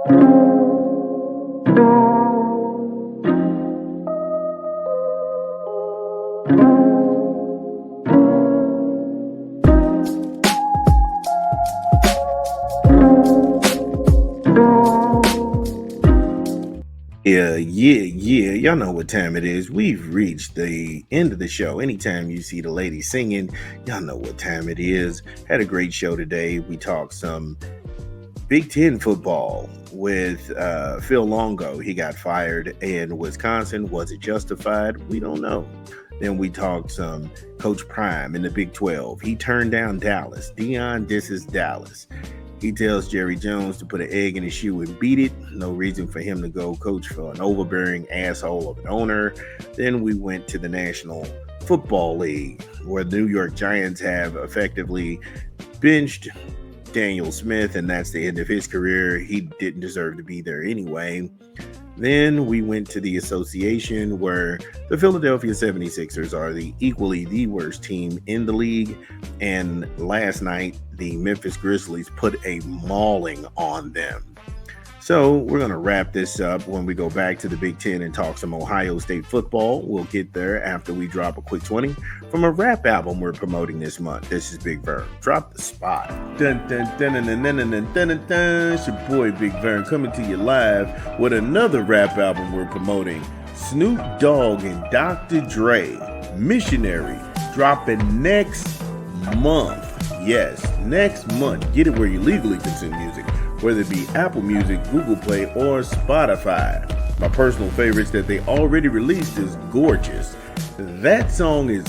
Yeah. Y'all know what time it is. We've reached the end of the show. Anytime you see the lady singing, y'all know what time it is. Had a great show today. We talked some Big Ten football with Phil Longo. He got fired in Wisconsin. Was it justified? We don't know. Then we talked some Coach Prime in the Big 12. He turned down Dallas. Dion disses Dallas. He tells Jerry Jones to put an egg in his shoe and beat it. No reason for him to go coach for an overbearing asshole of an owner. Then we went to the National Football League, where the New York Giants have effectively benched Daniel Smith, and that's the end of his career. He didn't deserve to be there anyway. Then we went to the association, where the Philadelphia 76ers are equally the worst team in the league. And last night, the Memphis Grizzlies put a mauling on them. So we're going to wrap this up when we go back to the Big Ten and talk some Ohio State football. We'll get there after we drop a quick 20 from a rap album we're promoting this month. This is Big Vern. Drop the spot. Dun, dun, dun, dun, dun, dun, dun, dun, dun, dun. It's your boy Big Vern coming to you live with another rap album we're promoting. Snoop Dogg and Dr. Dre, Missionary, dropping next month. Yes, next month. Get it where you legally consume music, whether it be Apple Music, Google Play, or Spotify. My personal favorites that they already released is Gorgeous. That song is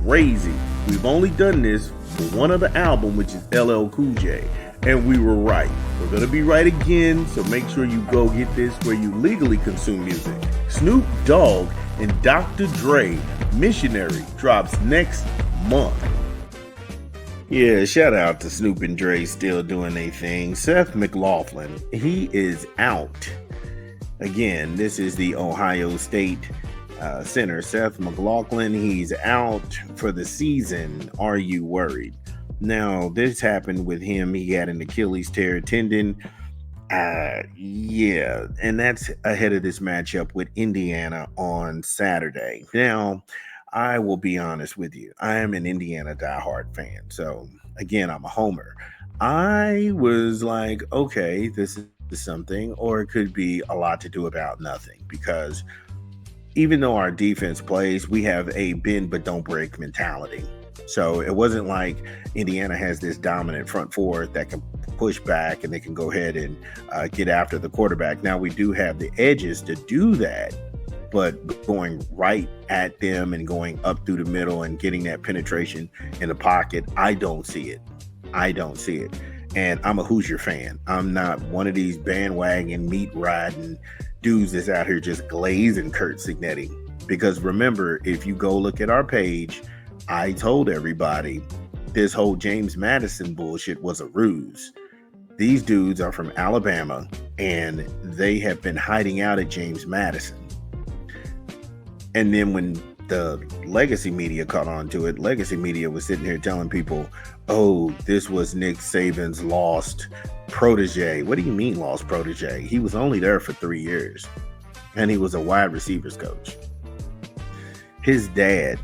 crazy. We've only done this for one other album, which is LL Cool J, and we were right. We're going to be right again, so make sure you go get this where you legally consume music. Snoop Dogg and Dr. Dre, Missionary, drops next month. Yeah, shout out to Snoop and Dre still doing their thing. Seth MacLaughlin, he is out. Again, this is the Ohio State center. Seth MacLaughlin, he's out for the season. Are you worried? Now, this happened with him. He had an Achilles tear tendon. Yeah, and that's ahead of this matchup with Indiana on Saturday. Now, I will be honest with you. I am an Indiana diehard fan. So, again, I'm a homer. I was like, okay, this is something, or it could be a lot to do about nothing. Because even though our defense plays, we have a bend but don't break mentality. So it wasn't like Indiana has this dominant front four that can push back and they can go ahead and get after the quarterback. Now, we do have the edges to do that. But going right at them and going up through the middle and getting that penetration in the pocket, I don't see it. And I'm a Hoosier fan. I'm not one of these bandwagon meat riding dudes that's out here just glazing Kurt Signetti. Because remember, if you go look at our page, I told everybody this whole James Madison bullshit was a ruse. These dudes are from Alabama and they have been hiding out at James Madison. And then when the legacy media caught on to it, legacy media was sitting here telling people, oh, this was Nick Saban's lost protege. What do you mean lost protege? He was only there for 3 years, and he was a wide receivers coach. His dad,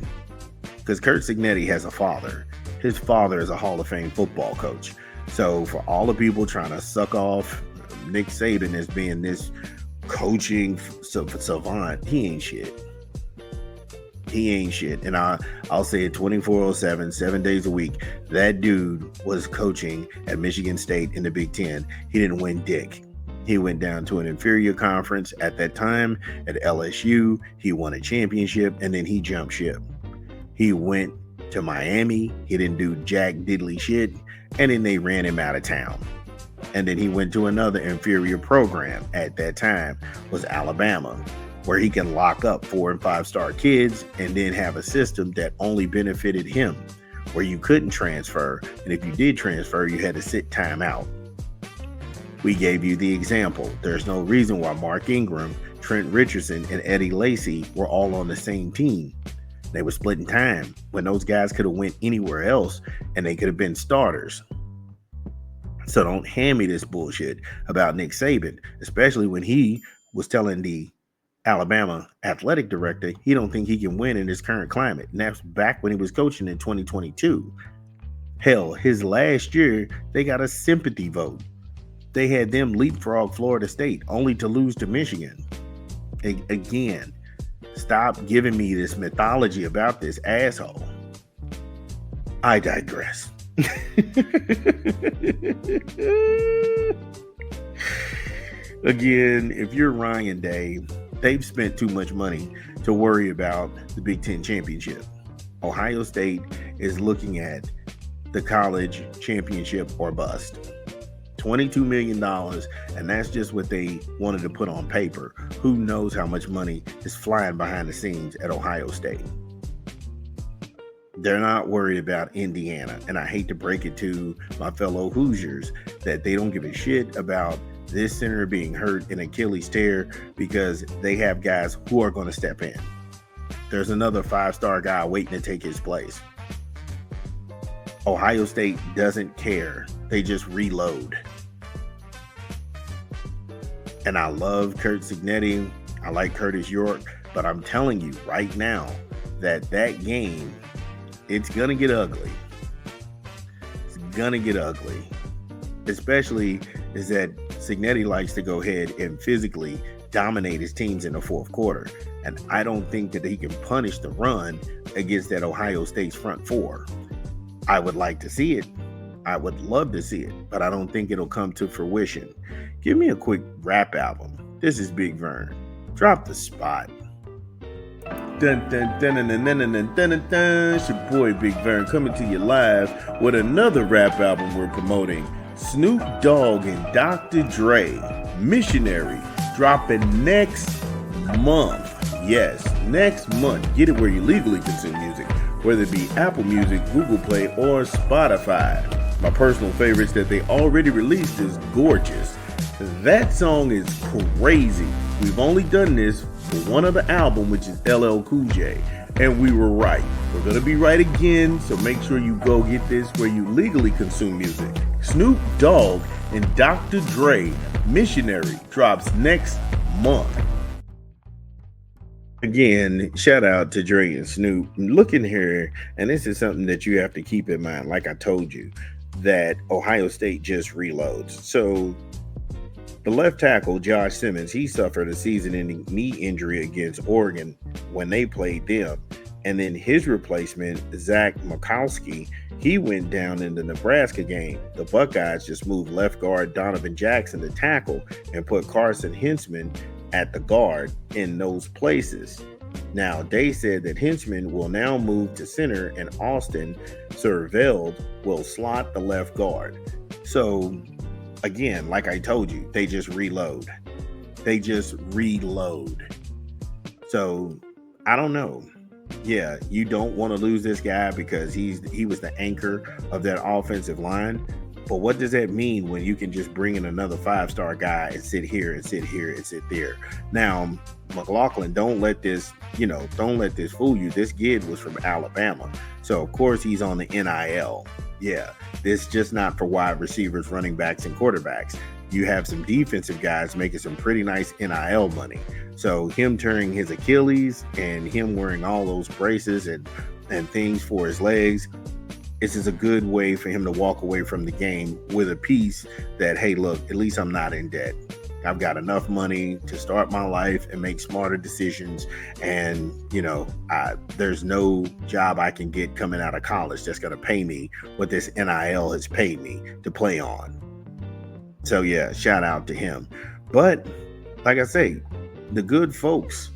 because Kurt Signetti has a father, his father is a Hall of Fame football coach. So for all the people trying to suck off Nick Saban as being this coaching savant, he ain't shit. And I'll say it 24/7, 7 days a week. That dude was coaching at Michigan State in the Big Ten. He didn't win dick. He went down to an inferior conference at that time at LSU. He won a championship, and then he jumped ship. He went to Miami. He didn't do jack diddly shit, and then they ran him out of town. And then he went to another inferior program at that time, was Alabama, where he can lock up 4 and 5 star kids and then have a system that only benefited him, where you couldn't transfer. And if you did transfer, you had to sit time out. We gave you the example. There's no reason why Mark Ingram, Trent Richardson, and Eddie Lacy were all on the same team. They were splitting time when those guys could have went anywhere else and they could have been starters. So don't hand me this bullshit about Nick Saban, especially when he was telling the Alabama athletic director he don't think he can win in this current climate. And that's back when he was coaching in 2022. Hell, his last year, they got a sympathy vote. They had them leapfrog Florida State only to lose to Michigan. Again, stop giving me this mythology about this asshole. I digress. Again, if you're Ryan Day, they've spent too much money to worry about the Big Ten championship. Ohio State is looking at the college championship or bust. $22 million, and that's just what they wanted to put on paper. Who knows how much money is flying behind the scenes at Ohio State? They're not worried about Indiana, and I hate to break it to my fellow Hoosiers that they don't give a shit about this center being hurt in Achilles tear because they have guys who are going to step in. There's another 5-star guy waiting to take his place. Ohio State doesn't care. They just reload. And I love Kurt Signetti. I like Curtis York, but I'm telling you right now that game, it's going to get ugly. It's going to get ugly. Especially is that Signetti likes to go ahead and physically dominate his teams in the fourth quarter. And I don't think that he can punish the run against that Ohio State's front four. I would like to see it. I would love to see it, but I don't think it'll come to fruition. Give me a quick rap album. This is Big Vern. Drop the spot. Dun dun dun dun dun dun dun dun dun dun. It's your boy Big Vern coming to you live with another rap album we're promoting. Snoop Dogg and Dr. Dre, Missionary, dropping next month. Yes, next month. Get it where you legally consume music, whether it be Apple Music, Google Play, or Spotify. My personal favorites that they already released is Gorgeous. That song is crazy. We've only done this for one other album, which is LL Cool J, and we were right. We're going to be right again, so make sure you go get this where you legally consume music. Snoop Dogg and Dr. Dre, Missionary, drops next month. Again, shout out to Dre and Snoop. Look in here, and this is something that you have to keep in mind, like I told you, that Ohio State just reloads. So the left tackle, Josh Simmons, he suffered a season-ending knee injury against Oregon when they played them. And then his replacement, Zach Mikowski, he went down in the Nebraska game. The Buckeyes just moved left guard Donovan Jackson to tackle and put Carson Hintzman at the guard in those places. Now, they said that Hintzman will now move to center and Austin Surveld will slot the left guard. So, again, like I told you, they just reload. So, I don't know. Yeah, you don't want to lose this guy because he was the anchor of that offensive line. But what does that mean when you can just bring in another 5-star guy and sit here and sit here and sit there? Now, McLaughlin, don't let this fool you. This kid was from Alabama. So, of course, he's on the NIL. Yeah, this is just not for wide receivers, running backs, and quarterbacks. You have some defensive guys making some pretty nice NIL money. So him tearing his Achilles and him wearing all those braces and things for his legs, this is a good way for him to walk away from the game with a piece that, hey, look, at least I'm not in debt. I've got enough money to start my life and make smarter decisions. And, there's no job I can get coming out of college that's going to pay me what this NIL has paid me to play on. So, yeah, shout out to him. But like I say, the good folks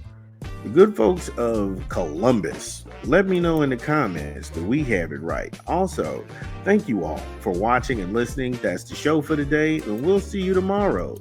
of Columbus, let me know in the comments that we have it right. Also, thank you all for watching and listening. That's the show for today, and we'll see you tomorrow.